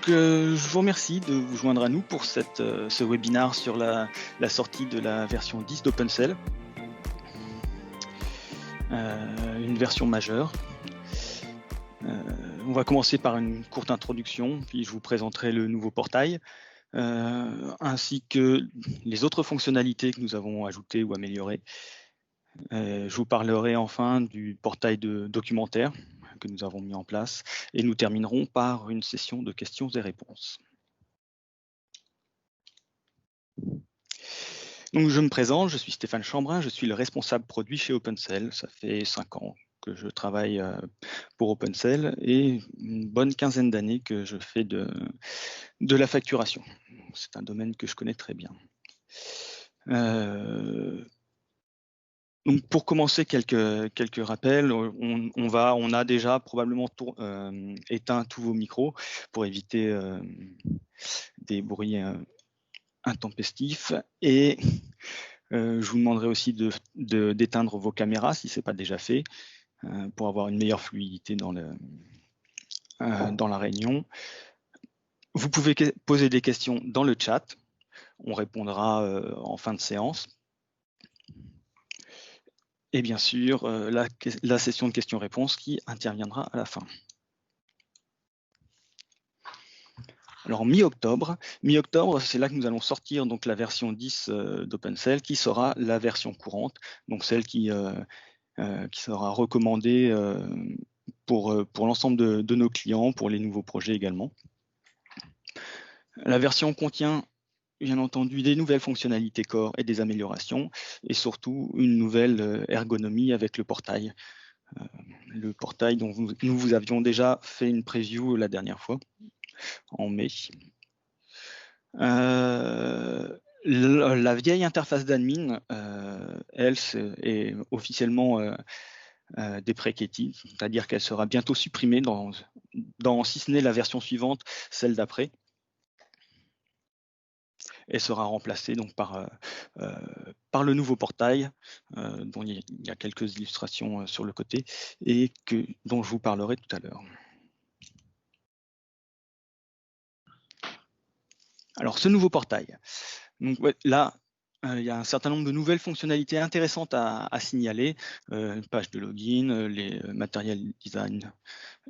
Je vous remercie de vous joindre à nous pour ce webinaire sur la sortie de la version 10 d'OpenCell, une version majeure. On va commencer par une courte introduction, puis je vous présenterai le nouveau portail, ainsi que les autres fonctionnalités que nous avons ajoutées ou améliorées. Je vous parlerai enfin du portail de documentaire que nous avons mis en place, et nous terminerons par une session de questions et réponses. Donc, je me présente, je suis Stéphane Chambrin, je suis le responsable produit chez OpenCell. Ça fait 5 ans que je travaille pour OpenCell et une bonne quinzaine d'années que je fais de la facturation. C'est un domaine que je connais très bien. Donc pour commencer, quelques rappels. On a déjà probablement éteint tous vos micros pour éviter des bruits intempestifs, et je vous demanderai aussi d'éteindre vos caméras si ce n'est pas déjà fait, pour avoir une meilleure fluidité dans la réunion. Vous pouvez poser des questions dans le chat, on répondra en fin de séance. Et bien sûr, la session de questions-réponses qui interviendra à la fin. Alors, mi-octobre, c'est là que nous allons sortir donc la version 10 d'OpenCell, qui sera la version courante, donc celle qui sera recommandée pour l'ensemble de nos clients, pour les nouveaux projets également. La version contient bien entendu des nouvelles fonctionnalités core et des améliorations, et surtout une nouvelle ergonomie avec le portail. Le portail dont nous vous avions déjà fait une preview la dernière fois, en mai. La vieille interface d'admin, elle, est officiellement dépréciée, c'est-à-dire qu'elle sera bientôt supprimée si ce n'est la version suivante, celle d'après. Elle sera remplacée donc par le nouveau portail, dont il y a quelques illustrations sur le côté, et dont je vous parlerai tout à l'heure. Alors, ce nouveau portail, donc, là, il y a un certain nombre de nouvelles fonctionnalités intéressantes à signaler, page de login, les matériels design,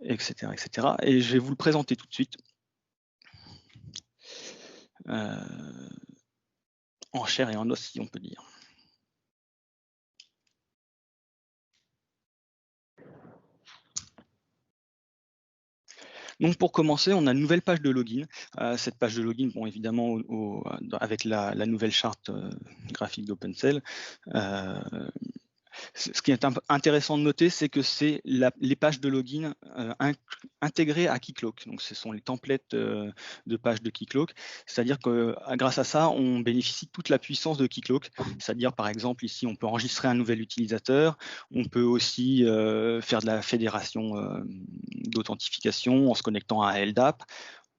etc., etc. Et je vais vous le présenter tout de suite. En chair et en os, si on peut dire. Donc pour commencer, on a une nouvelle page de login. Cette page de login, bon, évidemment, avec la nouvelle charte graphique d'OpenCell. Ce qui est intéressant de noter, c'est que c'est les pages de login intégrées à Keycloak. Donc ce sont les templates de pages de Keycloak. C'est-à-dire que grâce à ça, on bénéficie de toute la puissance de Keycloak. C'est-à-dire, par exemple, ici, on peut enregistrer un nouvel utilisateur. On peut aussi faire de la fédération d'authentification en se connectant à un LDAP.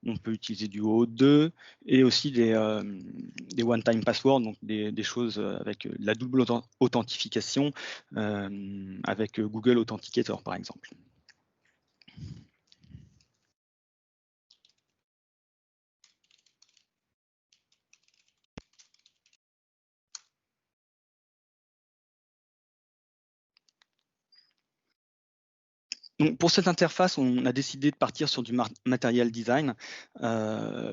On peut utiliser du OAuth2 et aussi des one-time passwords, donc des choses avec la double authentification avec Google Authenticator, par exemple. Donc pour cette interface, on a décidé de partir sur du material design.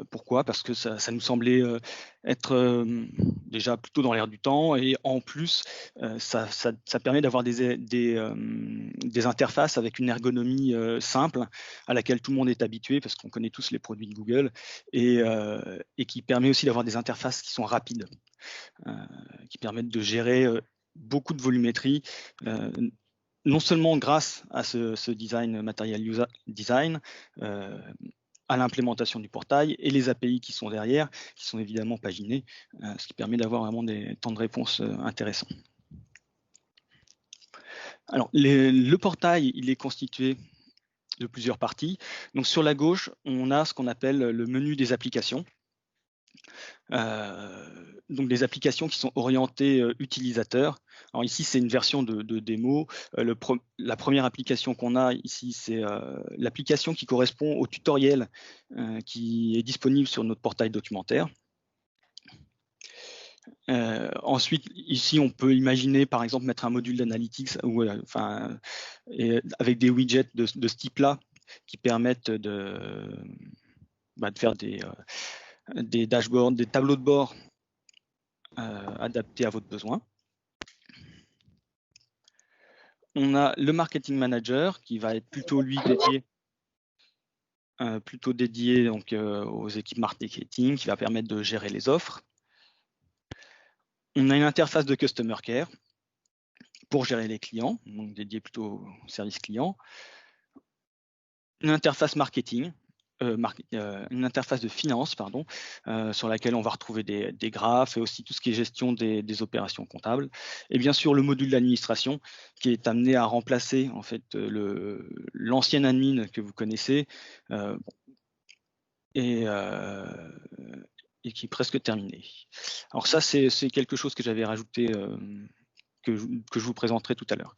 Pourquoi? Parce que ça nous semblait être déjà plutôt dans l'air du temps, et en plus, ça permet d'avoir des interfaces avec une ergonomie simple, à laquelle tout le monde est habitué, parce qu'on connaît tous les produits de Google, et qui permet aussi d'avoir des interfaces qui sont rapides, qui permettent de gérer beaucoup de volumétrie, non seulement grâce à ce design matériel user design, à l'implémentation du portail et les API qui sont derrière, qui sont évidemment paginées, ce qui permet d'avoir vraiment des temps de réponse intéressants. Alors, le portail, il est constitué de plusieurs parties. Donc sur la gauche, on a ce qu'on appelle le menu des applications. Donc des applications qui sont orientées utilisateurs. Alors ici, c'est une version de démo. La première application qu'on a ici, c'est l'application qui correspond au tutoriel qui est disponible sur notre portail documentaire. Ensuite, ici, on peut imaginer, par exemple, mettre un module d'analytics avec des widgets de ce type-là qui permettent de faire des dashboards, des tableaux de bord adaptés à votre besoin. On a le marketing manager qui va être plutôt lui dédié donc, aux équipes marketing, qui va permettre de gérer les offres. On a une interface de customer care pour gérer les clients, donc dédié plutôt au service client. Une interface marketing, une interface de finance, pardon, sur laquelle on va retrouver des graphes et aussi tout ce qui est gestion des opérations comptables. Et bien sûr, le module d'administration qui est amené à remplacer en fait l'ancien admin que vous connaissez et qui est presque terminé. Alors ça, c'est quelque chose que j'avais rajouté, que je vous présenterai tout à l'heure.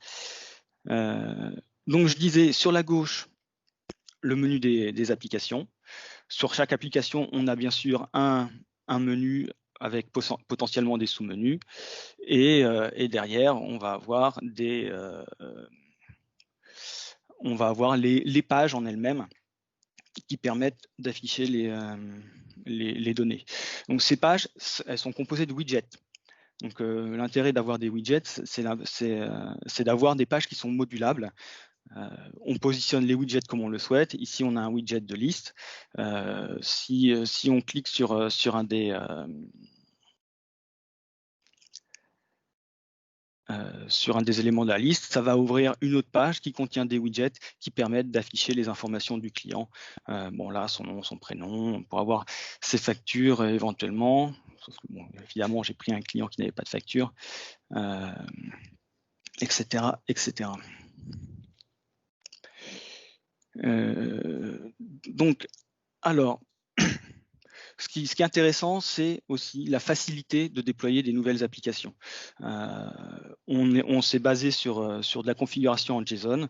Donc je disais, sur la gauche, le menu des applications. Sur chaque application, on a bien sûr un menu avec potentiellement des sous-menus. Et derrière, on va avoir les pages en elles-mêmes qui permettent d'afficher les données. Donc ces pages, elles sont composées de widgets. Donc l'intérêt d'avoir des widgets, c'est d'avoir des pages qui sont modulables. On positionne les widgets comme on le souhaite. Ici, on a un widget de liste. Si on clique sur un des éléments de la liste, ça va ouvrir une autre page qui contient des widgets qui permettent d'afficher les informations du client. Bon, là, son nom, son prénom, pour avoir ses factures éventuellement. Sauf que, bon, évidemment, j'ai pris un client qui n'avait pas de facture, etc., etc. Donc, alors, ce qui est intéressant, c'est aussi la facilité de déployer des nouvelles applications. On s'est basé sur de la configuration en JSON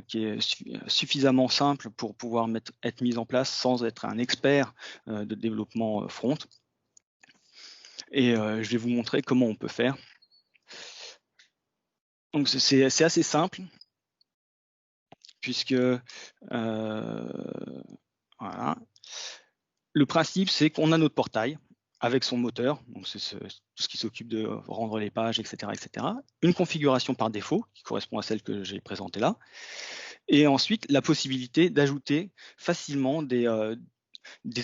qui est suffisamment simple pour pouvoir être mise en place sans être un expert de développement front. Et je vais vous montrer comment on peut faire. Donc c'est assez simple puisque voilà. Le principe, c'est qu'on a notre portail avec son moteur, donc c'est tout ce qui s'occupe de rendre les pages, etc., etc. Une configuration par défaut, qui correspond à celle que j'ai présentée là, et ensuite la possibilité d'ajouter facilement des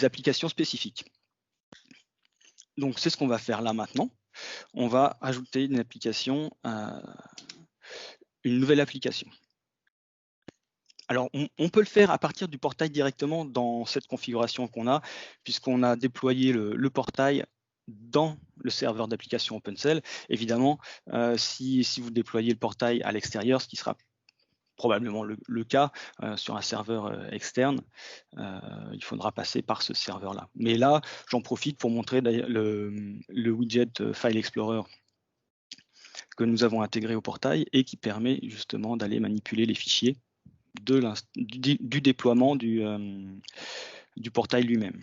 applications spécifiques. Donc c'est ce qu'on va faire là maintenant. On va ajouter une nouvelle application. Alors, on peut le faire à partir du portail directement dans cette configuration qu'on a, puisqu'on a déployé le portail dans le serveur d'application OpenCell. Évidemment, si vous déployez le portail à l'extérieur, ce qui sera probablement le cas sur un serveur externe, il faudra passer par ce serveur-là. Mais là, j'en profite pour montrer le widget File Explorer que nous avons intégré au portail et qui permet justement d'aller manipuler les fichiers du déploiement du portail lui-même.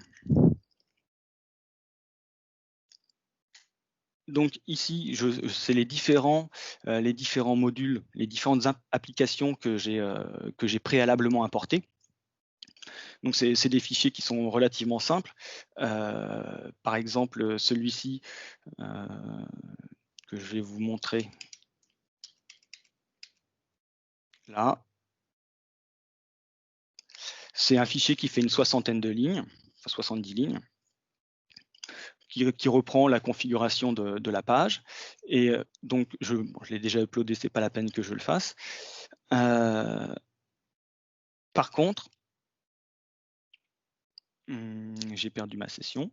Donc ici, c'est les différents modules, les différentes applications que j'ai préalablement importées. Donc c'est des fichiers qui sont relativement simples. Par exemple, celui-ci que je vais vous montrer là. C'est un fichier qui fait une soixantaine de lignes, enfin 70 lignes, qui reprend la configuration de la page. Et donc, je l'ai déjà uploadé, c'est pas la peine que je le fasse. Par contre, j'ai perdu ma session.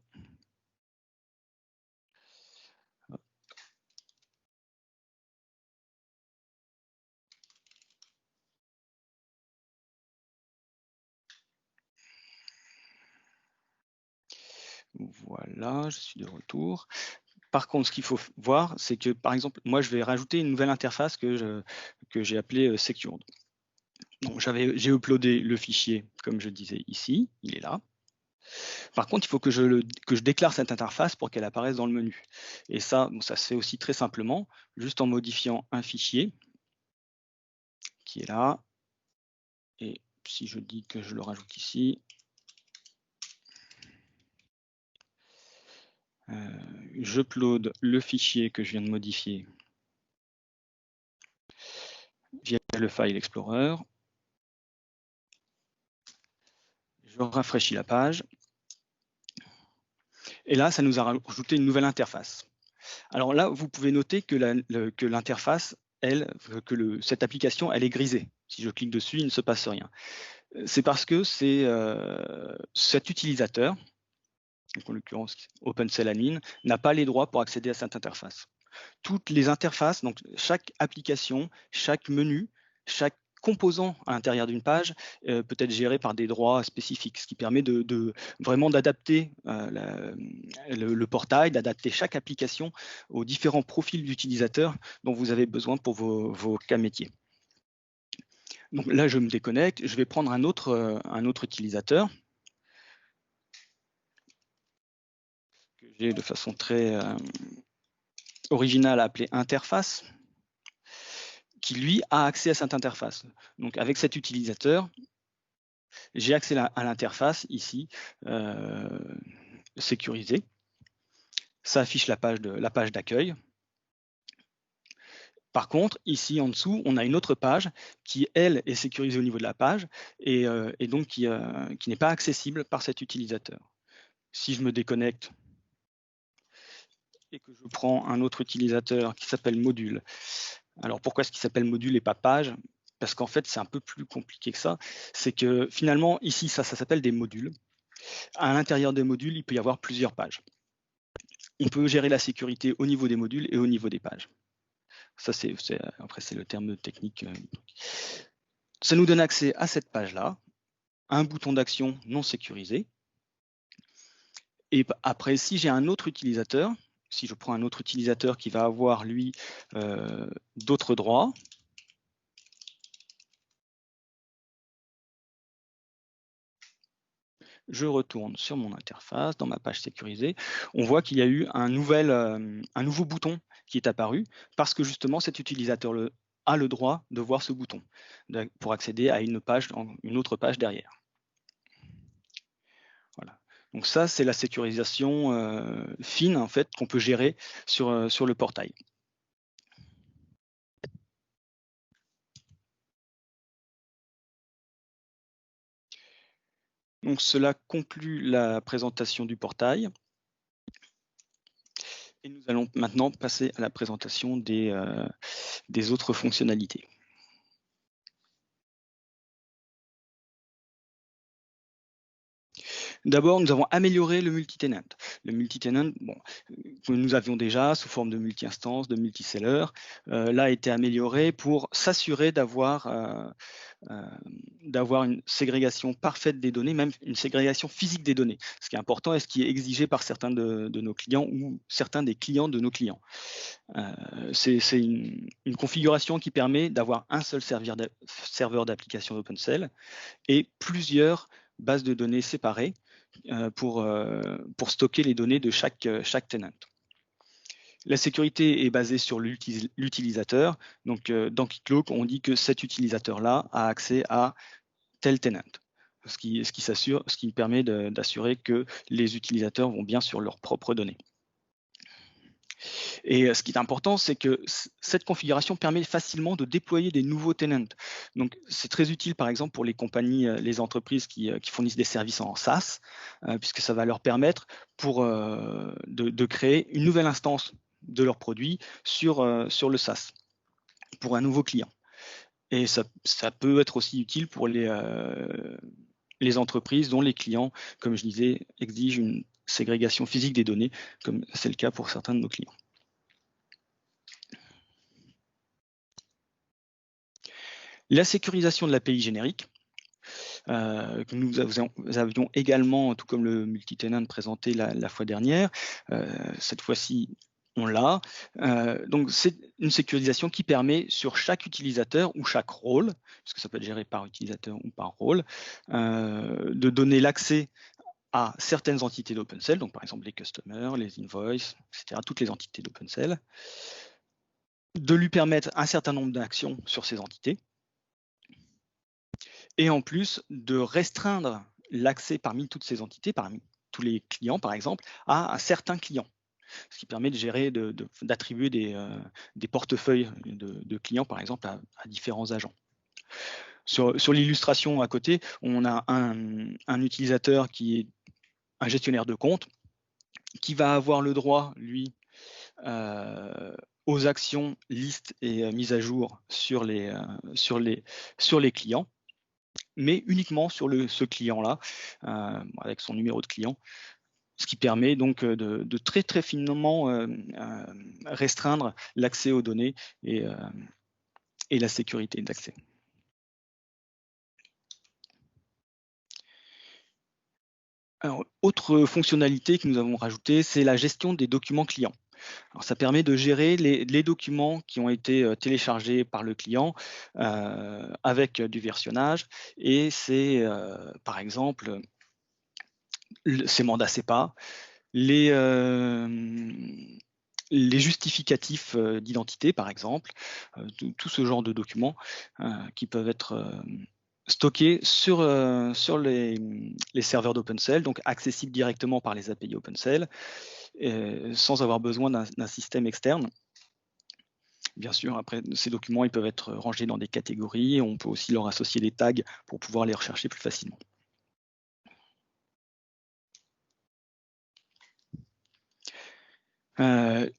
Voilà, je suis de retour. Par contre, ce qu'il faut voir, c'est que, par exemple, moi, je vais rajouter une nouvelle interface que j'ai appelée Secured. Donc, j'ai uploadé le fichier, comme je disais ici, il est là. Par contre, il faut que je déclare cette interface pour qu'elle apparaisse dans le menu. Et ça, bon, ça se fait aussi très simplement, juste en modifiant un fichier qui est là. Et si je dis que je le rajoute ici, j'upload le fichier que je viens de modifier via le File Explorer. Je rafraîchis la page. Et là, ça nous a rajouté une nouvelle interface. Alors là, vous pouvez noter que l'interface, cette application, elle est grisée. Si je clique dessus, il ne se passe rien. C'est parce que cet utilisateur, donc en l'occurrence OpenCellAdmin, n'a pas les droits pour accéder à cette interface. Toutes les interfaces, donc chaque application, chaque menu, chaque composant à l'intérieur d'une page peut être géré par des droits spécifiques, ce qui permet vraiment d'adapter le portail, d'adapter chaque application aux différents profils d'utilisateurs dont vous avez besoin pour vos cas métiers. Donc là, je me déconnecte, je vais prendre un autre utilisateur que j'ai de façon très originale appelée interface, qui lui a accès à cette interface. Donc avec cet utilisateur, j'ai accès à l'interface ici, sécurisée. Ça affiche la page d'accueil. Par contre, ici en dessous, on a une autre page qui, elle, est sécurisée au niveau de la page et donc qui n'est pas accessible par cet utilisateur. Si je me déconnecte et que je prends un autre utilisateur qui s'appelle module. Alors pourquoi est-ce qu'il s'appelle module et pas page? Parce qu'en fait, c'est un peu plus compliqué que ça. C'est que finalement, ici, ça s'appelle des modules. À l'intérieur des modules, il peut y avoir plusieurs pages. On peut gérer la sécurité au niveau des modules et au niveau des pages. Ça, après, c'est le terme technique. Ça nous donne accès à cette page-là, un bouton d'action non sécurisé. Et après, si j'ai un autre utilisateur, si je prends un autre utilisateur qui va avoir, lui, d'autres droits, je retourne sur mon interface, dans ma page sécurisée, on voit qu'il y a eu un nouveau bouton qui est apparu parce que justement cet utilisateur a le droit de voir ce bouton pour accéder à une autre page derrière. Voilà. Donc ça, c'est la sécurisation fine en fait qu'on peut gérer sur le portail. Donc cela conclut la présentation du portail. Et nous allons maintenant passer à la présentation des autres fonctionnalités. D'abord, nous avons amélioré le multi-tenant. Le multi-tenant, bon, que nous avions déjà sous forme de multi-instance, de multi-seller, là a été amélioré pour s'assurer d'avoir une ségrégation parfaite des données, même une ségrégation physique des données, ce qui est important et ce qui est exigé par certains de nos clients ou certains des clients de nos clients. C'est une configuration qui permet d'avoir un seul serveur d'application OpenCell et plusieurs bases de données séparées pour stocker les données de chaque tenant. La sécurité est basée sur l'utilisateur. Donc, dans Keycloak, on dit que cet utilisateur-là a accès à tel tenant, ce qui permet d'assurer que les utilisateurs vont bien sur leurs propres données. Et ce qui est important, c'est que cette configuration permet facilement de déployer des nouveaux tenants. Donc, c'est très utile, par exemple, pour les compagnies, les entreprises qui fournissent des services en SaaS, puisque ça va leur permettre de créer une nouvelle instance de leurs produits sur le SaaS pour un nouveau client. Et ça peut être aussi utile pour les entreprises dont les clients, comme je disais, exigent une ségrégation physique des données, comme c'est le cas pour certains de nos clients. La sécurisation de l'API générique. que nous avions également, tout comme le multi-tenant présenté la fois dernière. Cette fois-ci, on l'a. Donc c'est une sécurisation qui permet sur chaque utilisateur ou chaque rôle, puisque ça peut être géré par utilisateur ou par rôle, de donner l'accès à certaines entités d'OpenCell, donc par exemple les customers, les invoices, etc., toutes les entités d'OpenCell, de lui permettre un certain nombre d'actions sur ces entités, et en plus de restreindre l'accès parmi toutes ces entités, parmi tous les clients par exemple, à un certain client, ce qui permet de gérer, d'attribuer des portefeuilles de clients par exemple à différents agents. Sur l'illustration à côté, on a un utilisateur qui est un gestionnaire de compte, qui va avoir le droit, lui, aux actions, listes et mises à jour sur les clients, mais uniquement sur ce client-là, avec son numéro de client, ce qui permet donc de très très finement restreindre l'accès aux données et la sécurité d'accès. Alors, autre fonctionnalité que nous avons rajoutée, c'est la gestion des documents clients. Alors, ça permet de gérer les documents qui ont été téléchargés par le client avec du versionnage, et c'est par exemple ces mandats CEPA, les justificatifs d'identité par exemple, tout ce genre de documents qui peuvent être stockés sur les serveurs d'OpenCell, donc accessibles directement par les API OpenCell, sans avoir besoin d'un système externe. Bien sûr, après, ces documents ils peuvent être rangés dans des catégories, et on peut aussi leur associer des tags pour pouvoir les rechercher plus facilement.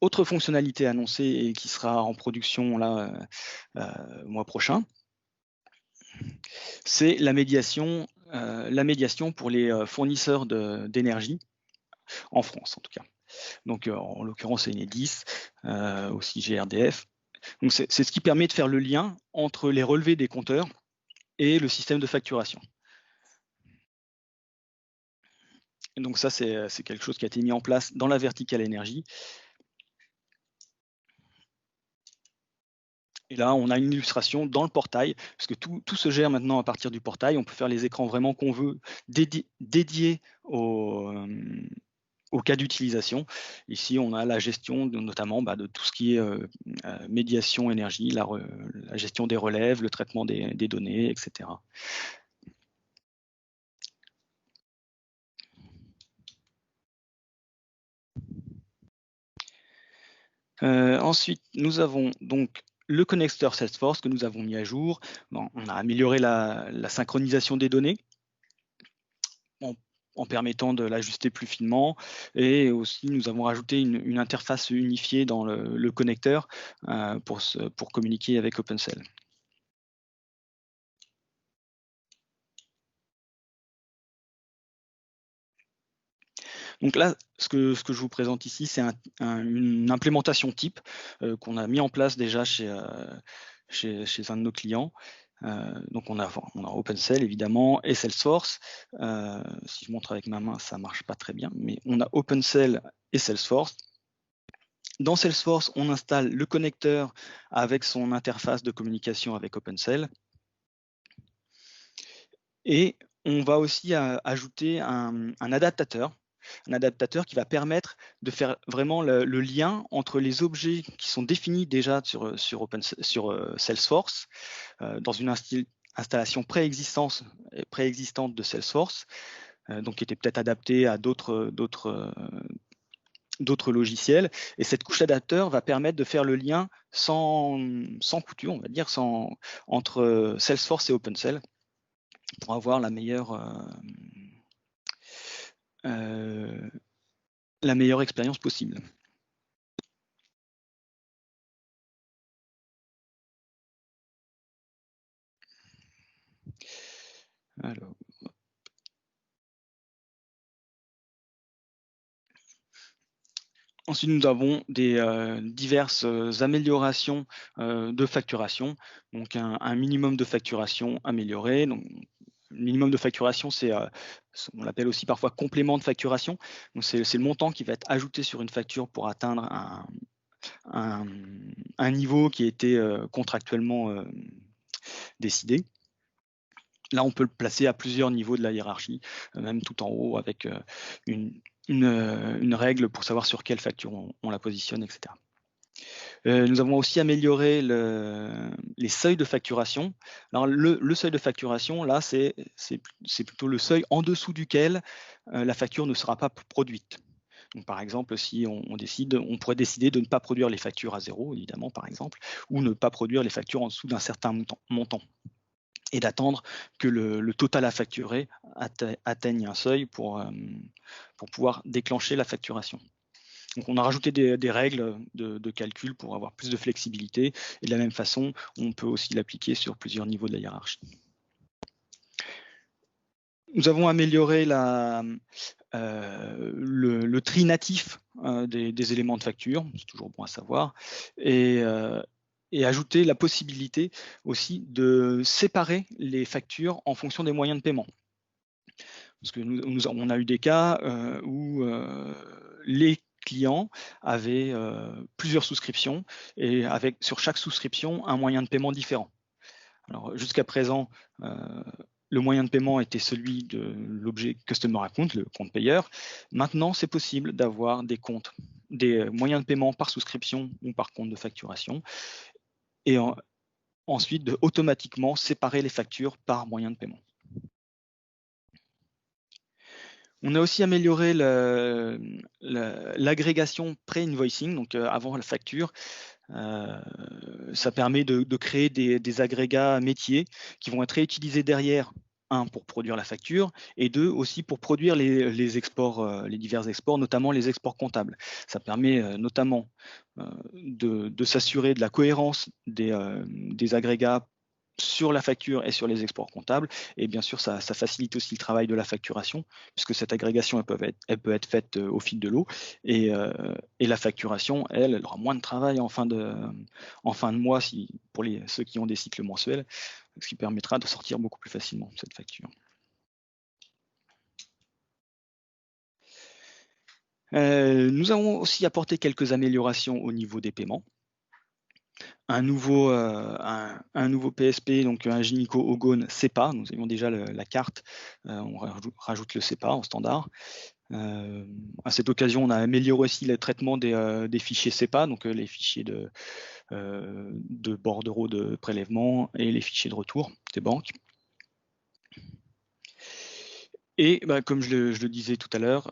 Autre fonctionnalité annoncée et qui sera en production là, mois prochain, c'est la médiation pour les fournisseurs d'énergie, en France en tout cas. Donc en l'occurrence Enedis, aussi GRDF. Donc c'est ce qui permet de faire le lien entre les relevés des compteurs et le système de facturation. Et donc ça c'est quelque chose qui a été mis en place dans la verticale énergie. Et là, on a une illustration dans le portail, parce que tout se gère maintenant à partir du portail. On peut faire les écrans vraiment qu'on veut, dédiés au cas d'utilisation. Ici, on a la gestion notamment de tout ce qui est médiation énergie, la gestion des relèves, le traitement des données, etc. Ensuite, nous avons donc le connecteur Salesforce que nous avons mis à jour. Bon, on a amélioré la synchronisation des données en permettant de l'ajuster plus finement, et aussi nous avons rajouté une interface unifiée dans le connecteur pour communiquer avec OpenCell. Donc là, ce que je vous présente ici, c'est une implémentation type qu'on a mis en place déjà chez un de nos clients. Donc on a OpenCell évidemment et Salesforce. Si je montre avec ma main, ça marche pas très bien, mais on a OpenCell et Salesforce. Dans Salesforce, on installe le connecteur avec son interface de communication avec OpenCell. Et on va aussi ajouter un adaptateur qui va permettre de faire vraiment le lien entre les objets qui sont définis déjà sur Salesforce, dans une installation préexistante de Salesforce, donc qui était peut-être adaptée à d'autres logiciels. Et cette couche d'adapteur va permettre de faire le lien sans couture, on va dire, entre Salesforce et OpenCell, pour avoir la meilleure expérience possible. Alors, ensuite, nous avons des diverses améliorations de facturation, donc un minimum de facturation amélioré. Donc, minimum de facturation, on l'appelle aussi parfois complément de facturation. Donc c'est le montant qui va être ajouté sur une facture pour atteindre un niveau qui a été contractuellement décidé. Là, on peut le placer à plusieurs niveaux de la hiérarchie, même tout en haut, avec une règle pour savoir sur quelle facture on la positionne, etc. Nous avons aussi amélioré les seuils de facturation. Alors, le seuil de facturation, là, c'est plutôt le seuil en dessous duquel la facture ne sera pas produite. Donc, par exemple, si on pourrait décider de ne pas produire les factures à 0, évidemment, par exemple, ou ne pas produire les factures en dessous d'un certain montant, et d'attendre que le total à facturer atteigne un seuil pour pouvoir déclencher la facturation. Donc on a rajouté des règles de calcul pour avoir plus de flexibilité, et de la même façon, on peut aussi l'appliquer sur plusieurs niveaux de la hiérarchie. Nous avons amélioré le tri natif des éléments de facture, c'est toujours bon à savoir, et ajouter la possibilité aussi de séparer les factures en fonction des moyens de paiement. Parce que on a eu des cas où les clients avaient plusieurs souscriptions, et avec sur chaque souscription un moyen de paiement différent. Alors jusqu'à présent, le moyen de paiement était celui de l'objet Customer Account, le compte payeur. Maintenant, c'est possible d'avoir des moyens de paiement par souscription ou par compte de facturation, et ensuite de automatiquement séparer les factures par moyen de paiement. On a aussi amélioré l'agrégation pré-invoicing, donc avant la facture. Ça permet de créer des agrégats métiers qui vont être réutilisés derrière, un, pour produire la facture, et deux, aussi pour produire les exports, les divers exports, notamment les exports comptables. Ça permet notamment de s'assurer de la cohérence des agrégats sur la facture et sur les exports comptables, et bien sûr ça facilite aussi le travail de la facturation, puisque cette agrégation elle peut être faite au fil de l'eau, et la facturation elle aura moins de travail en fin de mois pour ceux qui ont des cycles mensuels, ce qui permettra de sortir beaucoup plus facilement cette facture. Nous avons aussi apporté quelques améliorations au niveau des paiements. Un nouveau PSP, donc un Ingenico Ogone SEPA. Nous avions déjà la carte, on rajoute le SEPA en standard. À cette occasion, on a amélioré aussi le traitement des fichiers SEPA, donc les fichiers de bordereau de prélèvement et les fichiers de retour des banques. Et comme je le disais tout à l'heure,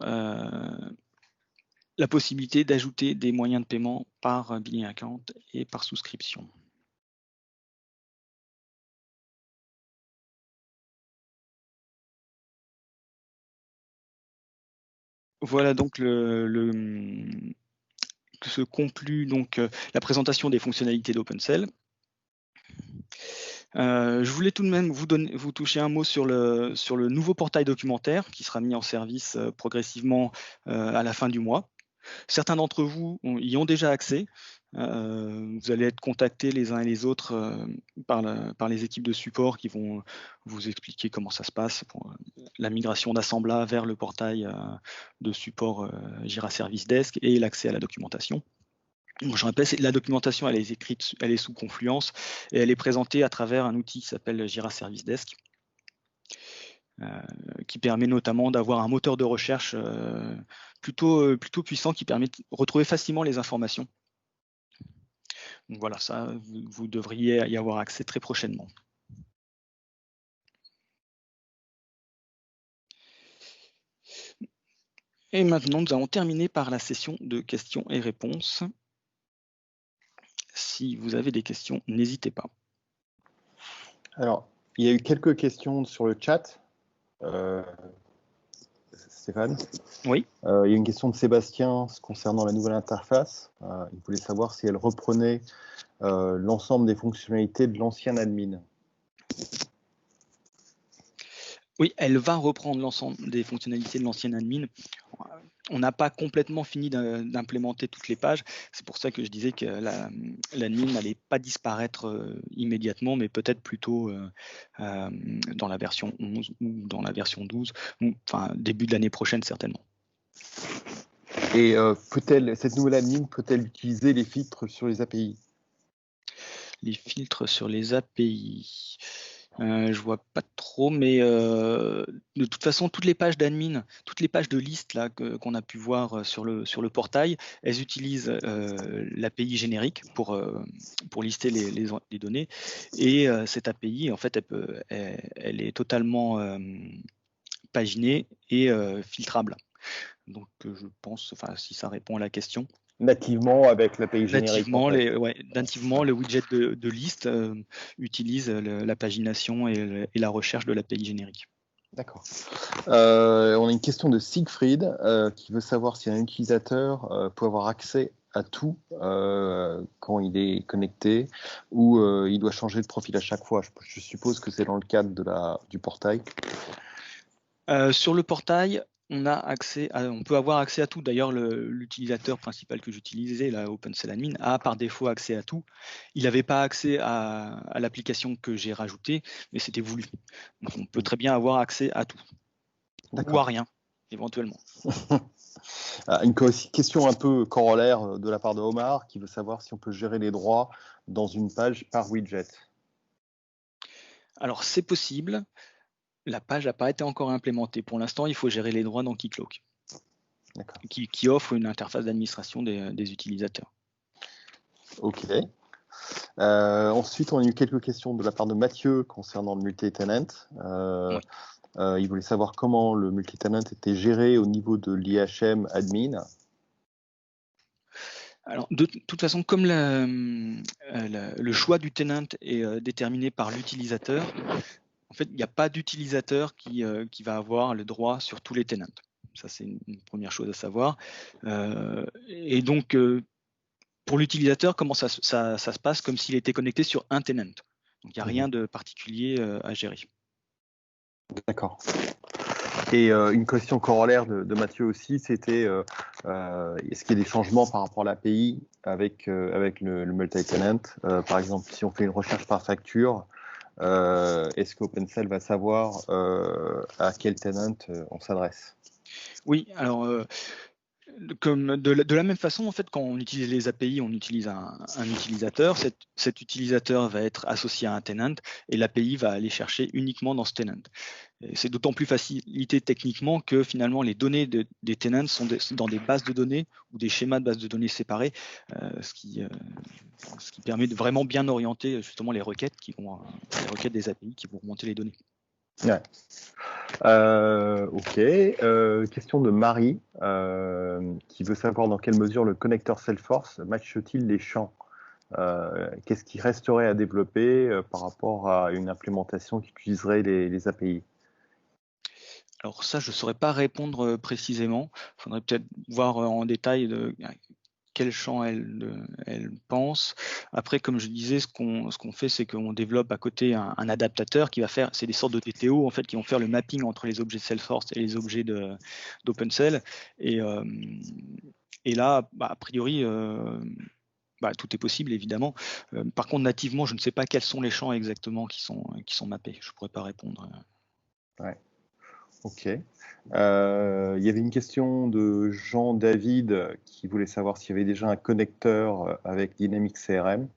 la possibilité d'ajouter des moyens de paiement par billing account et par souscription. Voilà donc se conclut donc la présentation des fonctionnalités d'OpenCell. Je voulais tout de même vous toucher un mot sur le nouveau portail documentaire qui sera mis en service progressivement à la fin du mois. Certains d'entre vous y ont déjà accès. Vous allez être contactés les uns et les autres par les équipes de support qui vont vous expliquer comment ça se passe pour la migration d'Assembla vers le portail de support Jira Service Desk et l'accès à la documentation. Donc, je rappelle, la documentation elle est sous Confluence, et elle est présentée à travers un outil qui s'appelle Jira Service Desk, qui permet notamment d'avoir un moteur de recherche plutôt puissant, qui permet de retrouver facilement les informations. Donc voilà, ça, vous devriez y avoir accès très prochainement. Et maintenant, nous allons terminer par la session de questions et réponses. Si vous avez des questions, n'hésitez pas. Alors, il y a eu quelques questions sur le chat. Stéphane? Oui. Il y a une question de Sébastien concernant la nouvelle interface. Il voulait savoir si elle reprenait l'ensemble des fonctionnalités de l'ancien admin. Oui, elle va reprendre l'ensemble des fonctionnalités de l'ancienne admin. on n'a pas complètement fini d'implémenter toutes les pages. C'est pour ça que je disais que l'admin n'allait pas disparaître immédiatement, mais peut-être plutôt dans la version 11 ou dans la version 12, ou enfin début de l'année prochaine certainement. Et cette nouvelle admin peut-elle utiliser les filtres sur les API? Les filtres sur les API. Je vois pas trop, mais de toute façon, toutes les pages d'admin, toutes les pages de liste là qu'on a pu voir sur le portail, elles utilisent l'API générique pour lister les données. Et cette API, en fait, elle est totalement paginée et filtrable. Donc, je pense, enfin, si ça répond à la question. Nativement avec l'API générique. Nativement, le widget de liste utilise la pagination et la recherche de l'API générique. D'accord. On a une question de Siegfried qui veut savoir si un utilisateur peut avoir accès à tout quand il est connecté ou il doit changer de profil à chaque fois. Je suppose que c'est dans le cadre du portail. Sur le portail, on peut avoir accès à tout. D'ailleurs, l'utilisateur principal que j'utilisais, la OpenCellAdmin, a par défaut accès à tout. Il n'avait pas accès à l'application que j'ai rajoutée, mais c'était voulu. Donc, on peut très bien avoir accès à tout. Ou à rien, éventuellement. Une question un peu corollaire de la part de Omar qui veut savoir si on peut gérer les droits dans une page par widget. Alors, c'est possible. La page n'a pas été encore implémentée. Pour l'instant, il faut gérer les droits dans Keycloak, qui offre une interface d'administration des utilisateurs. Ok. Ensuite, on a eu quelques questions de la part de Mathieu concernant le multi-tenant. Oui. Il voulait savoir comment le multi-tenant était géré au niveau de l'IHM admin. Alors, de toute façon, comme le choix du tenant est déterminé par l'utilisateur, en fait, il n'y a pas d'utilisateur qui va avoir le droit sur tous les tenants. Ça, c'est une première chose à savoir. Et donc, pour l'utilisateur, comment ça se passe? Comme s'il était connecté sur un tenant. Donc, il n'y a rien de particulier à gérer. D'accord. Et une question corollaire de Mathieu aussi, c'était est-ce qu'il y a des changements par rapport à l'API avec le multi-tenant? Par exemple, si on fait une recherche par facture, est-ce qu'OpenCell va savoir à quel tenant on s'adresse? Oui, alors comme de la même façon, en fait, quand on utilise les API, on utilise un utilisateur. Cet utilisateur va être associé à un tenant et l'API va aller chercher uniquement dans ce tenant. C'est d'autant plus facilité techniquement que finalement les données des tenants sont dans des bases de données ou des schémas de bases de données séparés, ce qui permet de vraiment bien orienter justement les requêtes des API qui vont remonter les données. Ouais. Ok. Question de Marie qui veut savoir dans quelle mesure le connecteur Salesforce matche-t-il les champs. Qu'est-ce qui resterait à développer par rapport à une implémentation qui utiliserait les API? Alors ça, je ne saurais pas répondre précisément. Il faudrait peut-être voir en détail quel champ elle pense. Après, comme je disais, ce qu'on fait, c'est qu'on développe à côté un adaptateur qui va faire, c'est des sortes de DTO en fait, qui vont faire le mapping entre les objets de Salesforce et les objets d'OpenCell. Et là, a priori, tout est possible évidemment. Par contre, nativement, je ne sais pas quels sont les champs exactement qui sont mappés. Je ne pourrais pas répondre. Ouais. Ok. Il y avait une question de Jean-David qui voulait savoir s'il y avait déjà un connecteur avec Dynamics CRM.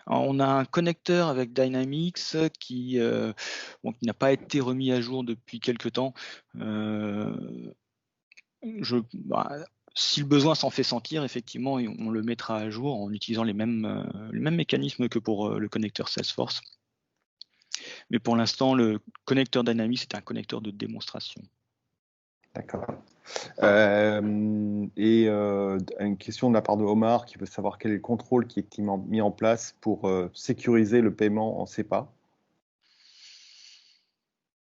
Alors, on a un connecteur avec Dynamics qui n'a pas été remis à jour depuis quelques temps. Si le besoin s'en fait sentir, effectivement, on le mettra à jour en utilisant les mêmes mécanismes que pour le connecteur Salesforce. Mais pour l'instant, le connecteur Dynamics est un connecteur de démonstration. D'accord. Et une question de la part de Omar qui veut savoir quel est le contrôle qui est mis en place pour sécuriser le paiement en SEPA.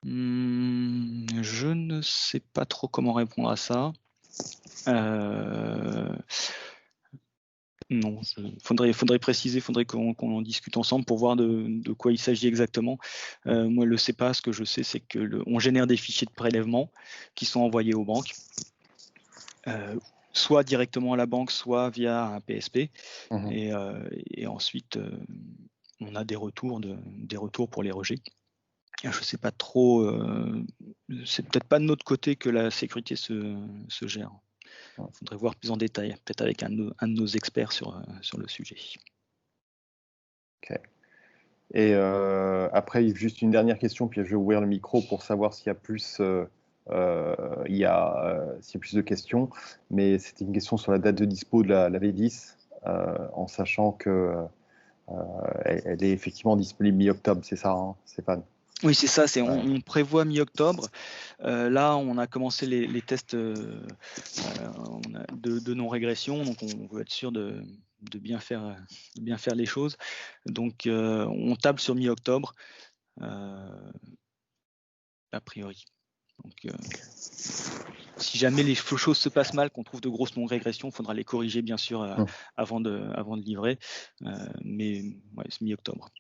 Je ne sais pas trop comment répondre à ça. Non, faudrait préciser, faudrait qu'on en discute ensemble pour voir de quoi il s'agit exactement. Moi, je ne le sais pas. Ce que je sais, c'est que on génère des fichiers de prélèvement qui sont envoyés aux banques, soit directement à la banque, soit via un PSP. Et ensuite, on a des retours pour les rejets. Je ne sais pas trop. C'est peut-être pas de notre côté que la sécurité se gère. Il faudrait voir plus en détail, peut-être avec un de nos experts sur le sujet. Ok. Et après, juste une dernière question, puis je vais ouvrir le micro pour savoir s'il y a plus, s'il y a plus de questions. Mais c'était une question sur la date de dispo de la V10, en sachant que elle est effectivement disponible mi-octobre, c'est ça, hein, Stéphane? Oui, c'est ça. On prévoit mi-octobre. Là, on a commencé les tests de non-régression, donc on veut être sûr de bien faire les choses. Donc, on table sur mi-octobre, a priori. Donc, si jamais les choses se passent mal, qu'on trouve de grosses non-régressions, il faudra les corriger, bien sûr, avant de livrer. Mais ouais, c'est mi-octobre.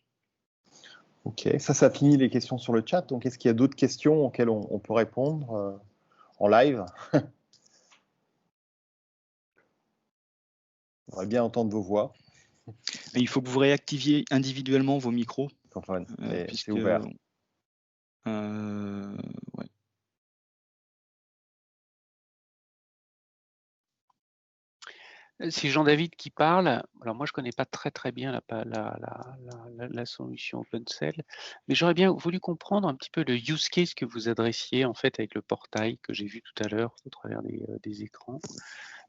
Ok, ça finit les questions sur le chat. Donc, est-ce qu'il y a d'autres questions auxquelles on peut répondre en live? On aimerait bien entendre vos voix. Et il faut que vous réactiviez individuellement vos micros, Enfin, c'est puisque ouvert. ouais. C'est Jean-David qui parle. Alors moi, je connais pas très bien la solution OpenCell, mais j'aurais bien voulu comprendre un petit peu le use case que vous adressiez en fait avec le portail que j'ai vu tout à l'heure au travers des écrans.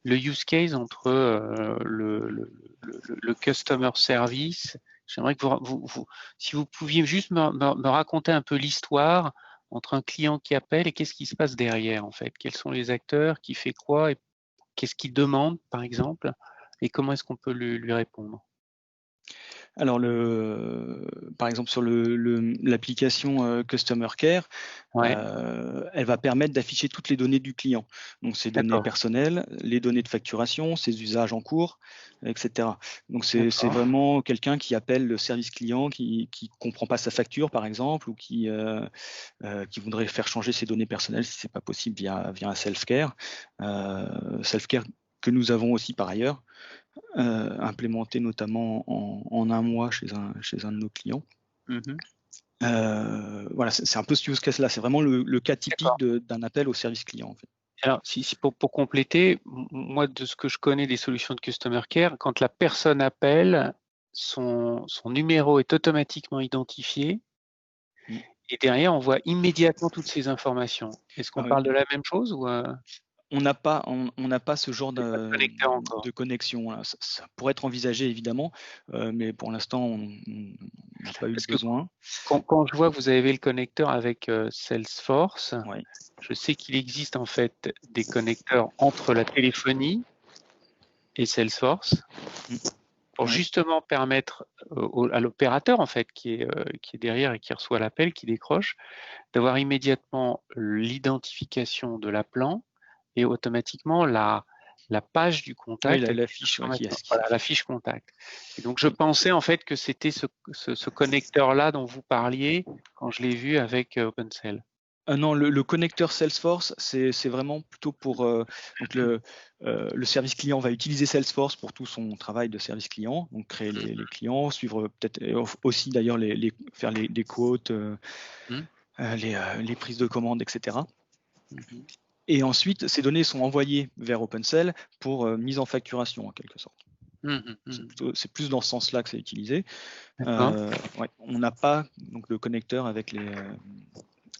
Le use case entre le customer service. J'aimerais que si vous pouviez juste me raconter un peu l'histoire entre un client qui appelle et qu'est-ce qui se passe derrière en fait. Quels sont les acteurs, qui fait quoi et qu'est-ce qu'il demande, par exemple, et comment est-ce qu'on peut lui répondre? Alors, par exemple, sur l'application Customer Care, Ouais, elle va permettre d'afficher toutes les données du client. Donc, ses données d'accord, personnelles, les données de facturation, ses usages en cours, etc. Donc, c'est d'accord, vraiment quelqu'un qui appelle le service client, qui comprend pas sa facture, par exemple, ou qui voudrait faire changer ses données personnelles si c'est pas possible via un self-care. Self-care que nous avons aussi par ailleurs. Implémenté notamment en un mois chez un de nos clients. mhm, Voilà, c'est un peu ce use case-là. C'est vraiment le cas typique d'accord. d'un appel au service client, en fait. Alors, pour compléter, moi, de ce que je connais des solutions de Customer Care, quand la personne appelle, son numéro est automatiquement identifié Mm. et derrière, on voit immédiatement toutes ces informations. Est-ce qu'on Ah oui. parle de la même chose ou On n'a pas ce genre pas de connecteur encore? de connexion, là. Ça pourrait être envisagé, évidemment, mais pour l'instant, on n'a pas eu Parce que besoin. quand je vois que vous avez le connecteur avec Salesforce, Ouais. je sais qu'il existe en fait des connecteurs entre la téléphonie et Salesforce Mm. pour Ouais. justement permettre à l'opérateur en fait qui est derrière et qui reçoit l'appel, qui décroche, d'avoir immédiatement l'identification de l'appelant et automatiquement la page du Oui, contact avec la les fiche, ouais, qui informations. est. Voilà, la fiche contact. Et donc je pensais en fait que c'était ce connecteur-là dont vous parliez quand je l'ai vu avec OpenCell. Non, le connecteur Salesforce, c'est vraiment plutôt pour donc le service client va utiliser Salesforce pour tout son travail de service client, donc créer les clients, suivre peut-être aussi d'ailleurs faire des quotes, Mhm. les prises de commandes, etc. Mhm. Et ensuite, ces données sont envoyées vers OpenCell pour mise en facturation en quelque sorte. Mhm. Mhm. C'est plus dans ce sens-là que c'est utilisé. D'accord. Ouais, on n'a pas donc de connecteur avec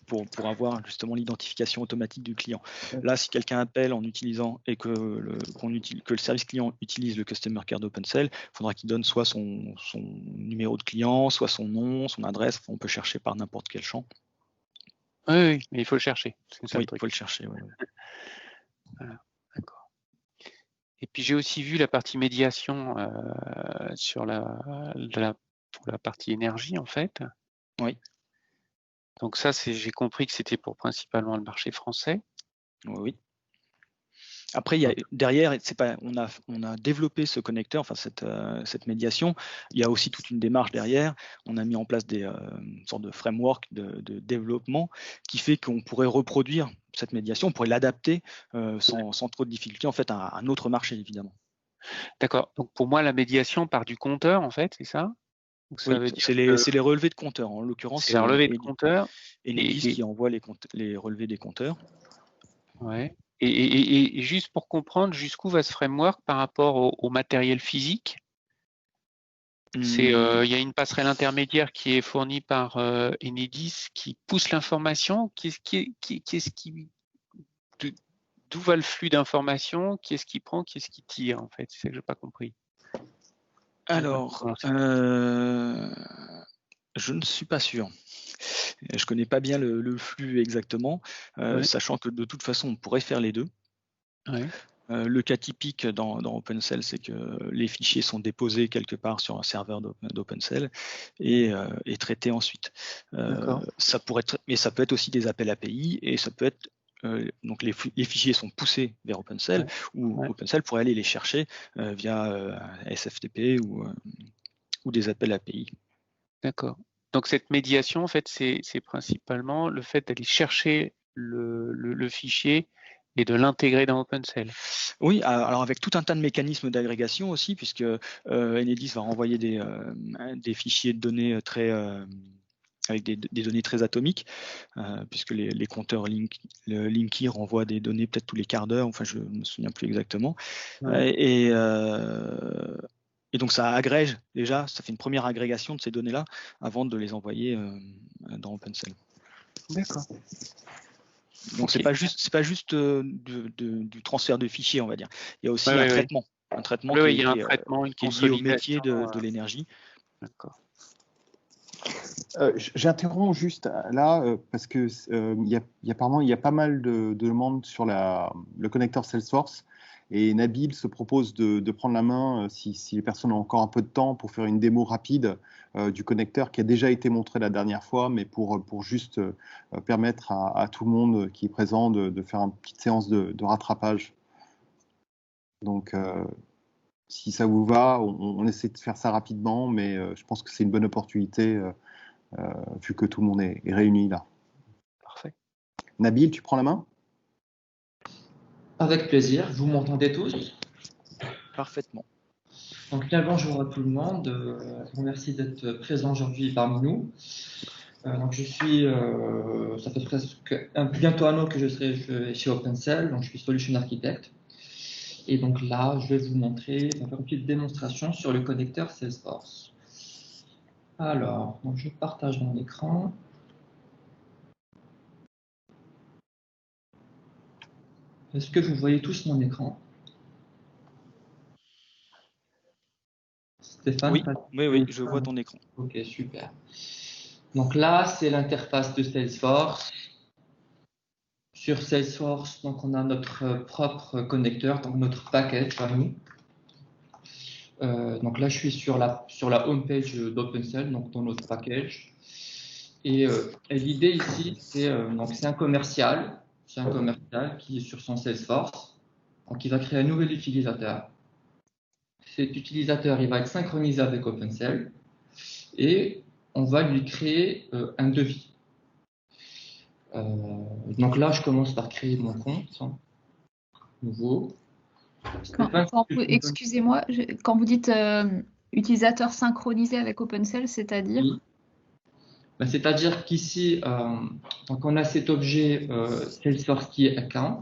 pour avoir justement l'identification automatique du client. Là, si quelqu'un appelle en utilisant et que le service client utilise le Customer Care d'OpenCell, il faudra qu'il donne soit son numéro de client, soit son nom, son adresse. On peut chercher par n'importe quel champ. Oui, mais il faut le chercher. C'est ça le Oui, il truc. faut le chercher. Ouais. Voilà. D'accord. Et puis j'ai aussi vu la partie médiation sur pour la partie énergie en fait. Oui, Donc ça, j'ai compris que c'était pour principalement le marché français. oui. Après, derrière, on a développé ce connecteur, enfin cette médiation. Il y a aussi toute une démarche derrière. On a mis en place une sorte de framework de développement qui fait qu'on pourrait reproduire cette médiation, on pourrait l'adapter sans trop de difficultés en fait à un autre marché évidemment. D'accord. Donc pour moi, la médiation part du compteur, en fait, c'est ça? Donc ça Oui, veut dire c'est que les relevés de compteurs. En l'occurrence, c'est la relevée de compteur Enedis qui envoie les relevés des compteurs. ouais. Et juste pour comprendre, jusqu'où va ce framework par rapport au matériel physique? Il y a une passerelle intermédiaire qui est fournie par Enedis qui pousse l'information. D'où va le flux d'informations? Qui est-ce qui prend? Qui est-ce qui tire, en fait? C'est ça que je n'ai pas compris. Alors, je ne suis pas sûr. Je ne connais pas bien le flux exactement, Ouais. sachant que de toute façon, on pourrait faire les deux. Ouais. Le cas typique dans OpenCell, c'est que les fichiers sont déposés quelque part sur un serveur d'OpenCell et traités ensuite. Ça pourrait être, mais ça peut être aussi des appels API et ça peut être donc les fichiers sont poussés vers OpenCell ou OpenCell pourrait aller les chercher via SFTP ou des appels API. D'accord. Donc cette médiation, en fait, c'est principalement le fait d'aller chercher le fichier et de l'intégrer dans OpenCell. Oui, alors avec tout un tas de mécanismes d'agrégation aussi, puisque Enedis va renvoyer des fichiers de données avec des données très atomiques, puisque les compteurs Linky renvoient des données peut-être tous les quarts d'heure, enfin je ne me souviens plus exactement. Ouais. Et donc ça agrège déjà, ça fait une première agrégation de ces données-là avant de les envoyer dans OpenCell. D'accord. Donc c'est pas juste du transfert de fichiers, on va dire. Il y a aussi un traitement Oui, il y a un traitement, une qui est lié au métier consolidation. de l'énergie. D'accord. J'interromps juste là parce que apparemment il y a pas mal de demandes sur le connecteur Salesforce et Nabil se propose de prendre la main si les personnes ont encore un peu de temps pour faire une démo rapide du connecteur qui a déjà été montré la dernière fois, mais pour juste permettre à tout le monde qui est présent de faire une petite séance de rattrapage. Donc si ça vous va, on essaie de faire ça rapidement, mais je pense que c'est une bonne opportunité vu que tout le monde est réuni là. Parfait. Nabil, tu prends la main? Avec plaisir. Vous m'entendez tous? Parfaitement. Donc, bien bonjour à tout le monde. Je vous remercie d'être présent aujourd'hui parmi nous. Donc, ça fait presque bientôt un an que je serai chez OpenCell. Donc, je suis Solution Architect. Et donc là, je vais vous montrer, faire une petite démonstration sur le connecteur Salesforce. Alors, donc je partage mon écran. Est-ce que vous voyez tous mon écran? Stéphane? Oui, je vois ton écran. Ok, super. Donc là, c'est l'interface de Salesforce. Sur Salesforce, donc on a notre propre connecteur, donc notre package à nous. Donc là, je suis sur la home page d'OpenCell, donc dans notre package. Et l'idée ici, c'est un commercial. C'est un commercial qui est sur son Salesforce. Donc il va créer un nouvel utilisateur. Cet utilisateur, il va être synchronisé avec OpenCell. Et on va lui créer un devis. Donc là, je commence par créer mon compte nouveau. Excusez-moi, quand vous dites utilisateur synchronisé avec OpenCell, c'est-à-dire? Oui. Ben, c'est-à-dire qu'ici, donc on a cet objet Salesforce qui est account,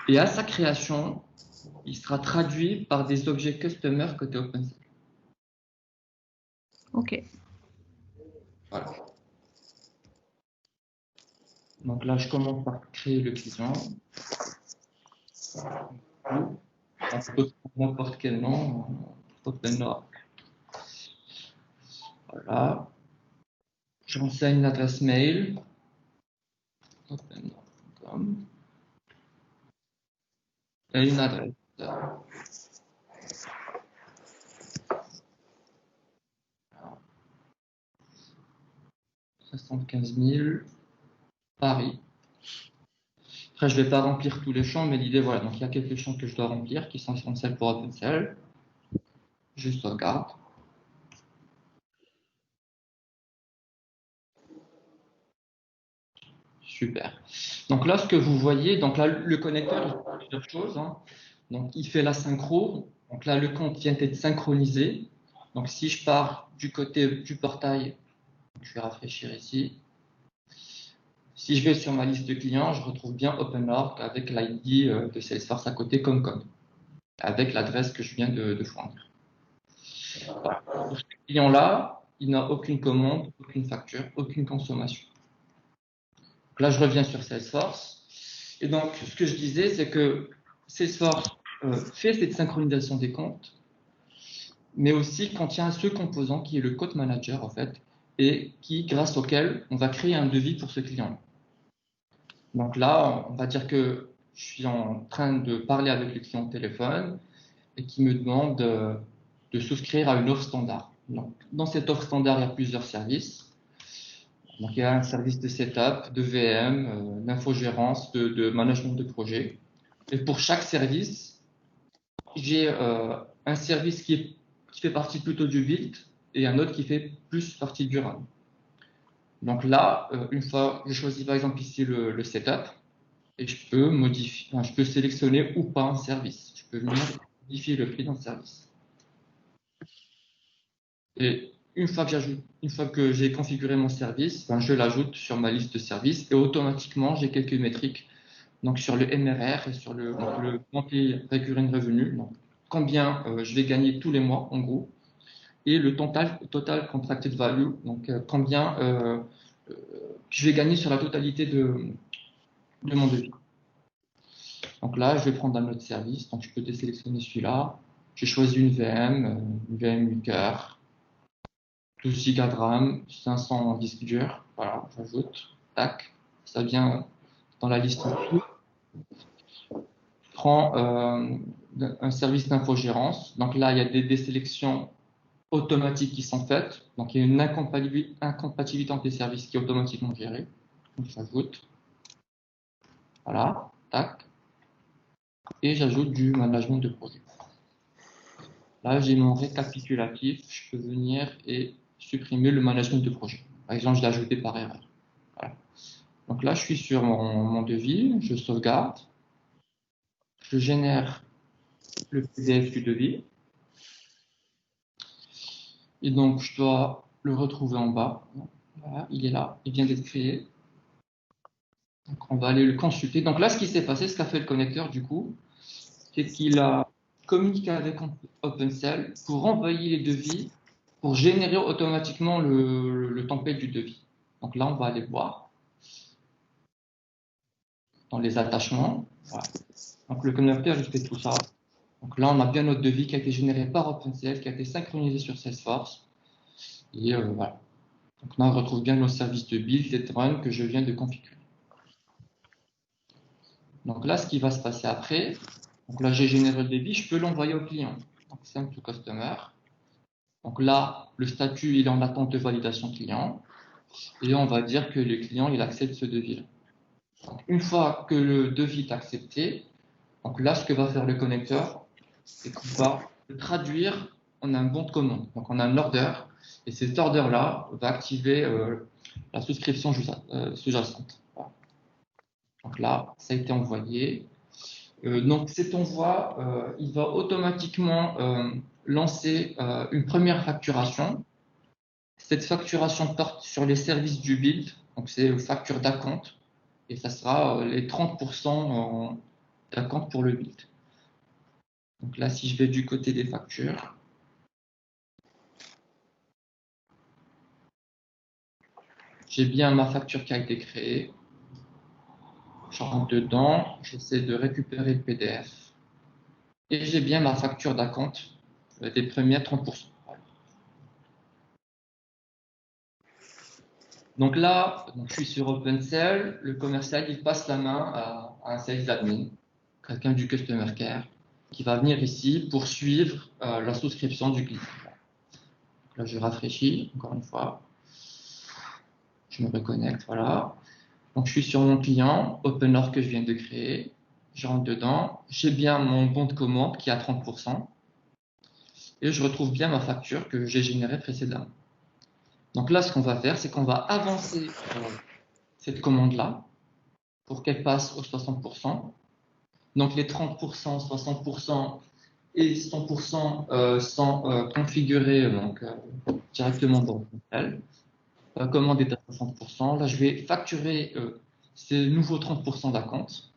et à sa création, il sera traduit par des objets customer côté OpenCell. Ok. Voilà. Donc là, je commence par créer le client. On peut n'importe quel nom, OpenOrg. Voilà. Je renseigne l'adresse mail. OpenOrg.com. Et une adresse. 75 000 Paris. Après, je ne vais pas remplir tous les champs, mais l'idée, voilà, donc il y a quelques champs que je dois remplir qui sont essentiels pour OpenCL. Je sauvegarde. Super. Donc là, ce que vous voyez, donc là, le connecteur, il fait plusieurs choses, hein. Donc, il fait la synchro. Donc là, le compte vient d'être synchronisé. Donc, si je pars du côté du portail, je vais rafraîchir ici. Si je vais sur ma liste de clients, je retrouve bien OpenOrg avec l'ID de Salesforce à côté comme code, avec l'adresse que je viens de fournir. Voilà. Pour ce client-là, il n'a aucune commande, aucune facture, aucune consommation. Donc là, je reviens sur Salesforce. Et donc, ce que je disais, c'est que Salesforce fait cette synchronisation des comptes, mais aussi contient ce composant qui est le code manager, en fait, et qui, grâce auquel on va créer un devis pour ce client. Donc là, on va dire que je suis en train de parler avec le client au téléphone et qui me demande de souscrire à une offre standard. Donc, dans cette offre standard, il y a plusieurs services. Donc, il y a un service de setup, de VM, d'infogérance, de management de projet. Et pour chaque service, j'ai un service qui fait partie plutôt du build et un autre qui fait plus partie du run. Donc là, une fois, j'ai choisi par exemple ici le setup et je peux modifier, enfin, je peux sélectionner ou pas un service. Je peux venir modifier le prix d'un service. Et une fois que j'ai configuré mon service, ben, je l'ajoute sur ma liste de services et automatiquement j'ai quelques métriques. Donc sur le MRR et sur le monthly recurring revenue, donc combien je vais gagner tous les mois en gros, et le total contracted value, donc combien je vais gagner sur la totalité de mon devis. Donc là, je vais prendre un autre service, donc je peux désélectionner celui-là. J'ai choisi une VM 8 cœurs, 12 Go de RAM, 500 en disque dur. Voilà, j'ajoute, tac, ça vient dans la liste en dessous. Je prends un service d'infogérance. Donc là, il y a des désélections automatiques qui sont faites. Donc il y a une incompatibilité entre les services qui est automatiquement gérée. Donc j'ajoute, voilà, tac, et j'ajoute du management de projet. Là, j'ai mon récapitulatif. Je peux venir et supprimer le management de projet. Par exemple, je l'ai ajouté par erreur. Voilà. Donc là, je suis sur mon devis. Je sauvegarde. Je génère le PDF du devis. Et donc, je dois le retrouver en bas. Voilà, il est là. Il vient d'être créé. Donc, on va aller le consulter. Donc là, ce qui s'est passé, ce qu'a fait le connecteur, du coup, c'est qu'il a communiqué avec OpenCell pour envoyer les devis, pour générer automatiquement le template du devis. Donc là, on va aller voir dans les attachements. Voilà. Donc le connecteur, il fait tout ça. Donc là, on a bien notre devis qui a été généré par OpenCL, qui a été synchronisé sur Salesforce. Et voilà. Donc là, on retrouve bien nos services de build et de run que je viens de configurer. Donc là, ce qui va se passer après, donc là, j'ai généré le devis, je peux l'envoyer au client. Donc send to customer. Donc là, le statut, il est en attente de validation client. Et on va dire que le client, il accepte ce devis-là. Une fois que le devis est accepté, donc là, ce que va faire le connecteur, c'est qu'on va le traduire en un bon de commande. Donc, on a un order, et cet order-là va activer la souscription sous-jacente. Voilà. Donc là, ça a été envoyé. Donc, cet envoi, il va automatiquement lancer une première facturation. Cette facturation porte sur les services du build, donc c'est facture d'acompte, et ça sera les 30% d'acompte pour le build. Donc là, si je vais du côté des factures, j'ai bien ma facture qui a été créée. Je rentre dedans, j'essaie de récupérer le PDF, et j'ai bien ma facture d'acompte des premiers 30%. Donc là, je suis sur OpenCell, le commercial, il passe la main à un sales admin, quelqu'un du customer care, qui va venir ici pour suivre la souscription du client. Là, je rafraîchis, encore une fois. Je me reconnecte, voilà. Donc, je suis sur mon client, OpenOR que je viens de créer. Je rentre dedans. J'ai bien mon bon de commande qui est à 30%. Et je retrouve bien ma facture que j'ai générée précédemment. Donc là, ce qu'on va faire, c'est qu'on va avancer cette commande-là pour qu'elle passe aux 60%. Donc les 30%, 60% et 100% sont configurés directement dans OpenCell. La commande est à 60%. Là, je vais facturer ces nouveaux 30% d'acompte.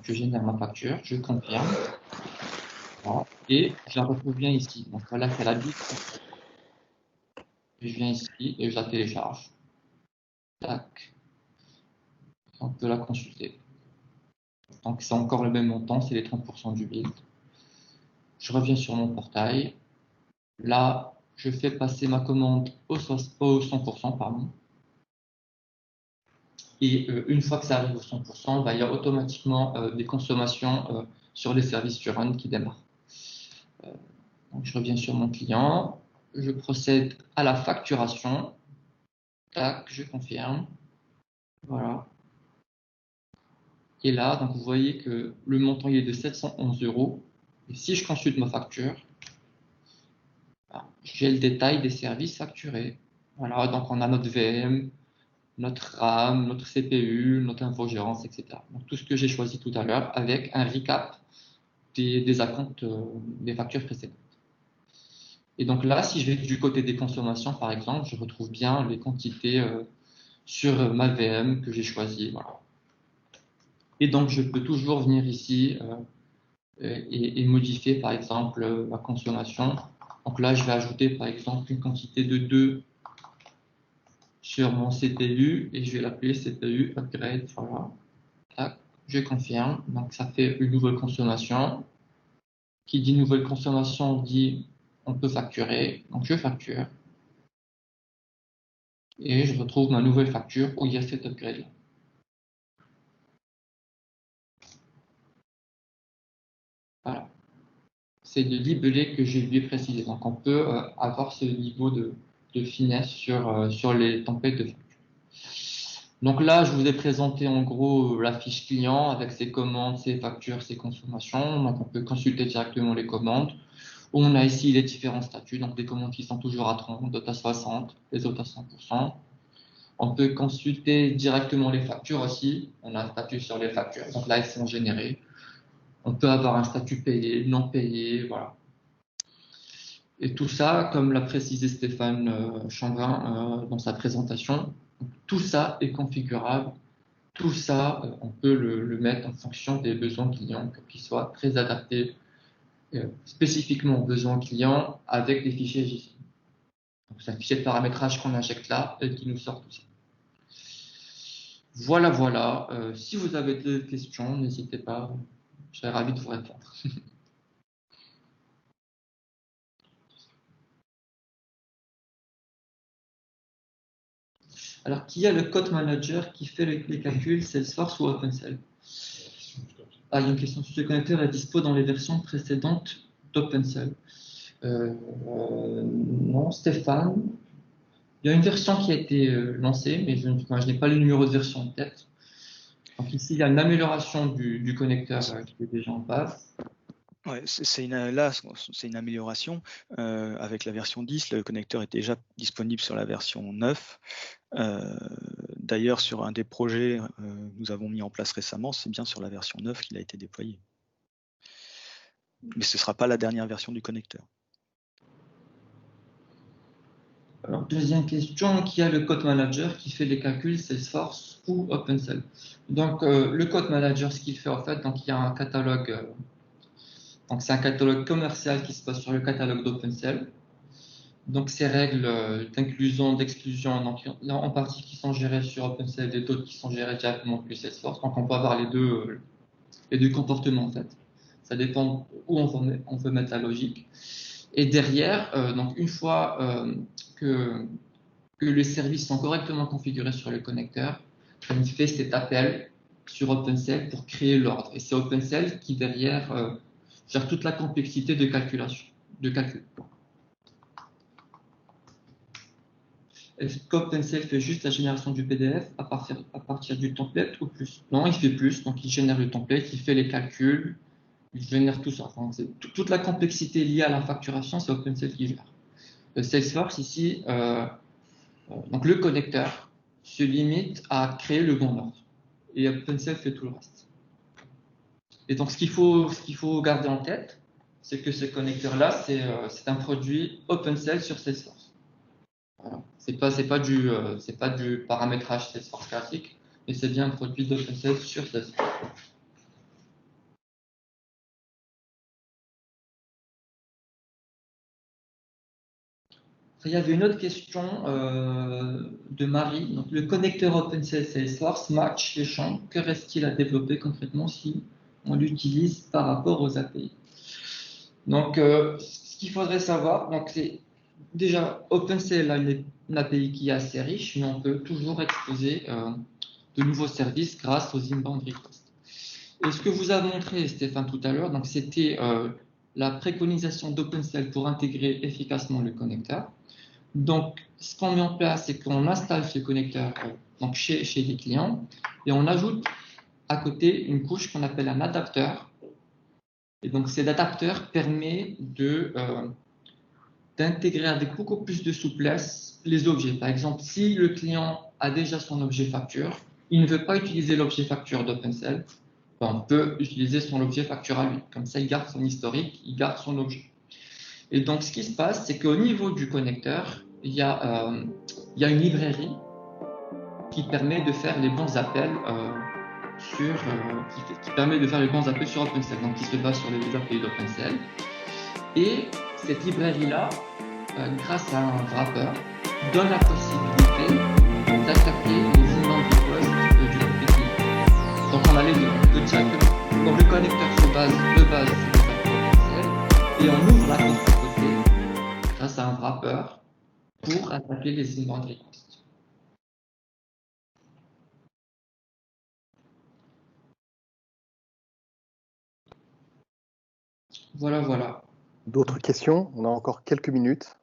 Je génère ma facture, je confirme. Voilà. Et je la retrouve bien ici. Donc voilà, c'est la bite. Je viens ici et je la télécharge. Tac. On peut la consulter. Donc c'est encore le même montant, c'est les 30% du build. Je reviens sur mon portail. Là, je fais passer ma commande au 100%, pardon. Et une fois que ça arrive au 100%, il y a automatiquement des consommations sur les services du run qui démarrent. Donc je reviens sur mon client, je procède à la facturation. Tac, je confirme. Voilà. Et là, donc vous voyez que le montant il est de 711 €. Et si je consulte ma facture, j'ai le détail des services facturés. Voilà, donc on a notre VM, notre RAM, notre CPU, notre infogérance, etc. Donc tout ce que j'ai choisi tout à l'heure avec un recap des acomptes des factures précédentes. Et donc là, si je vais du côté des consommations, par exemple, je retrouve bien les quantités sur ma VM que j'ai choisi. Voilà. Et donc, je peux toujours venir ici et modifier, par exemple, ma consommation. Donc là, je vais ajouter, par exemple, une quantité de 2 sur mon CPU et je vais l'appeler CPU upgrade. Voilà. Tac, je confirme. Donc, ça fait une nouvelle consommation. Qui dit nouvelle consommation dit on peut facturer. Donc, je facture. Et je retrouve ma nouvelle facture où il y a cet upgrade-là. Voilà. C'est le libellé que j'ai oublié de préciser. Donc, on peut avoir ce niveau de finesse sur les templates de facture. Donc là, je vous ai présenté en gros la fiche client avec ses commandes, ses factures, ses consommations. Donc, on peut consulter directement les commandes. On a ici les différents statuts, donc les commandes qui sont toujours à 30, d'autres à 60, les autres à 100%. On peut consulter directement les factures aussi. On a un statut sur les factures. Donc là, elles sont générées. On peut avoir un statut payé, non payé, voilà. Et tout ça, comme l'a précisé Stéphane Chambrin dans sa présentation, tout ça est configurable. Tout ça, on peut le mettre en fonction des besoins clients pour qu'il soit très adapté spécifiquement aux besoins clients avec des fichiers JSON. C'est un fichier de paramétrage qu'on injecte là et qui nous sort tout ça. Voilà, voilà. Si vous avez des questions, n'hésitez pas. Je serais ravi de vous répondre. Alors, qui a le code manager qui fait les calculs, Salesforce ou OpenCell? Ah, il y a une question. Ce connecteur est dispo dans les versions précédentes d'OpenCell. Non, Stéphane. Il y a une version qui a été lancée, mais je n'ai pas le numéro de version en tête. Donc ici, il y a une amélioration du connecteur qui est déjà en place. Ouais, c'est une amélioration. Avec la version 10, le connecteur est déjà disponible sur la version 9. D'ailleurs, sur un des projets que nous avons mis en place récemment, c'est bien sur la version 9 qu'il a été déployé. Mais ce ne sera pas la dernière version du connecteur. Alors, deuxième question, qui a le code manager qui fait les calculs Salesforce ou OpenCell? Donc, le code manager, ce qu'il fait en fait, donc il y a un catalogue, donc c'est un catalogue commercial qui se passe sur le catalogue d'OpenCell. Donc, ces règles d'inclusion, d'exclusion, donc en partie qui sont gérées sur OpenCell et d'autres qui sont gérées directement depuis Salesforce. Donc, on peut avoir les deux comportements en fait. Ça dépend où on veut mettre la logique. Et derrière, donc une fois que les services sont correctement configurés sur le connecteur, on fait cet appel sur OpenCell pour créer l'ordre. Et c'est OpenCell qui derrière gère toute la complexité de calcul. est-ce qu'OpenCell fait juste la génération du PDF à partir du template ou plus? Non, il fait plus. Donc, il génère le template, il fait les calculs, il génère tout ça. Enfin, toute la complexité liée à la facturation, c'est OpenCell qui gère. Salesforce, ici, donc le connecteur se limite à créer le bon ordre. Et OpenCell fait tout le reste. Et donc, ce qu'il faut garder en tête, c'est que ce connecteur-là, c'est un produit OpenCell sur Salesforce. Voilà. C'est pas du paramétrage Salesforce classique, mais c'est bien un produit d'OpenCell sur Salesforce. Il y avait une autre question de Marie. Donc, le connecteur OpenCell Salesforce match les champs. Que reste-t-il à développer concrètement si on l'utilise par rapport aux API? Donc, ce qu'il faudrait savoir, c'est déjà OpenCell a une API qui est assez riche, mais on peut toujours exposer de nouveaux services grâce aux inbound requests. Et ce que vous a montré Stéphane tout à l'heure, c'était la préconisation d'OpenCell pour intégrer efficacement le connecteur. Donc, ce qu'on met en place, c'est qu'on installe ce connecteur chez les clients et on ajoute à côté une couche qu'on appelle un adapteur. Et donc, cet adapteur permet d'intégrer avec beaucoup plus de souplesse les objets. Par exemple, si le client a déjà son objet facture, il ne veut pas utiliser l'objet facture d'OpenCell, on peut utiliser son objet facture à lui. Comme ça, il garde son historique, il garde son objet. Et donc, ce qui se passe, c'est qu'au niveau du connecteur, il y a une librairie qui permet de faire les bons appels qui permet de faire les bons appels sur OpenCell, donc qui se base sur les API d'OpenCell. Et cette librairie-là, grâce à un wrapper, donne la possibilité d'attaquer les inbound requests du côté client. Donc on a les deux. Donc le connecteur se base sur les API d'OpenCell et on ouvre la côté grâce à un wrapper pour attaquer les inbound requests. Voilà. D'autres questions? On a encore quelques minutes.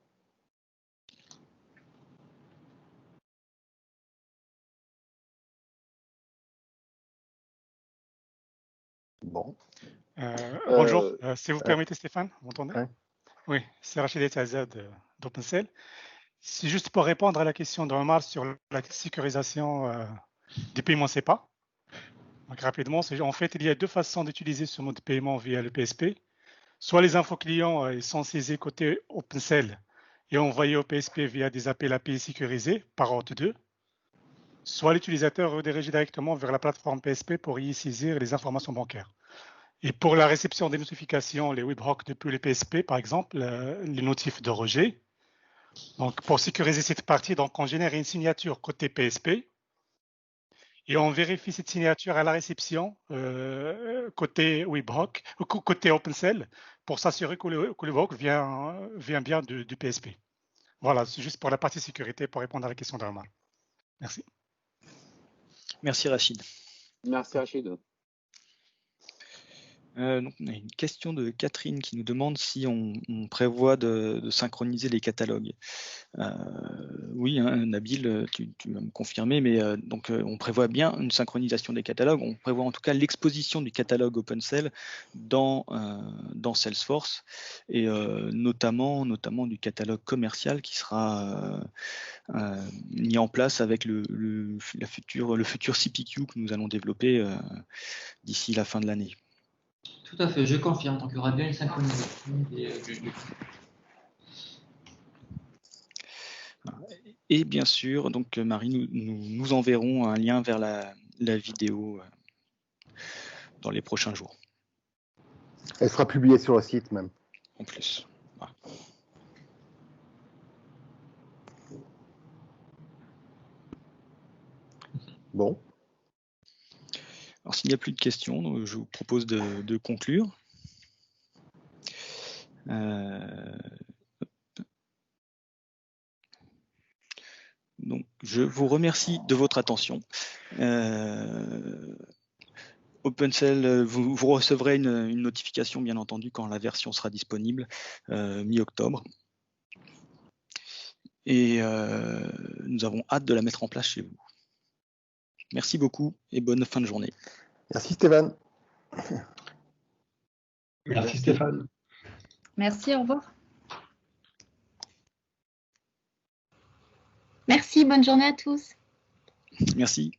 Bon. Bonjour, si vous permettez Stéphane, vous m'entendez? Ouais. Oui, c'est Rachid Etazad d'OpenCell. C'est juste pour répondre à la question de Omar sur la sécurisation des paiements SEPA. Donc rapidement, en fait, il y a deux façons d'utiliser ce mode de paiement via le PSP. Soit les infos clients sont saisis côté OpenCell et envoyés au PSP via des appels API sécurisés par Auth 2. Soit l'utilisateur redirige directement vers la plateforme PSP pour y saisir les informations bancaires. Et pour la réception des notifications, les webhooks depuis les PSP, par exemple, les notifs de rejet. Donc, pour sécuriser cette partie, donc, on génère une signature côté PSP et on vérifie cette signature à la réception côté webhook, côté OpenCell, pour s'assurer que le webhook vient bien du PSP. Voilà, c'est juste pour la partie sécurité, pour répondre à la question d'Omar. Merci. Merci Rachid. Merci Rachid. Donc, on a une question de Catherine qui nous demande si on prévoit de synchroniser les catalogues. Oui, hein, Nabil, tu vas me confirmer, mais donc on prévoit bien une synchronisation des catalogues. On prévoit en tout cas l'exposition du catalogue OpenCell dans Salesforce et notamment du catalogue commercial qui sera mis en place avec le futur CPQ que nous allons développer d'ici la fin de l'année. Tout à fait, je confirme. Donc, il y aura bien une synchronisation du. Et bien sûr, donc Marie, nous enverrons un lien vers la vidéo dans les prochains jours. Elle sera publiée sur le site même. En plus. Voilà. Bon. Alors, s'il n'y a plus de questions, je vous propose de conclure. Donc, je vous remercie de votre attention. OpenCell, vous recevrez une notification, bien entendu, quand la version sera disponible, mi-octobre. et nous avons hâte de la mettre en place chez vous. Merci beaucoup et bonne fin de journée. Merci Stéphane. Merci Stéphane. Merci, au revoir. Merci, bonne journée à tous. Merci.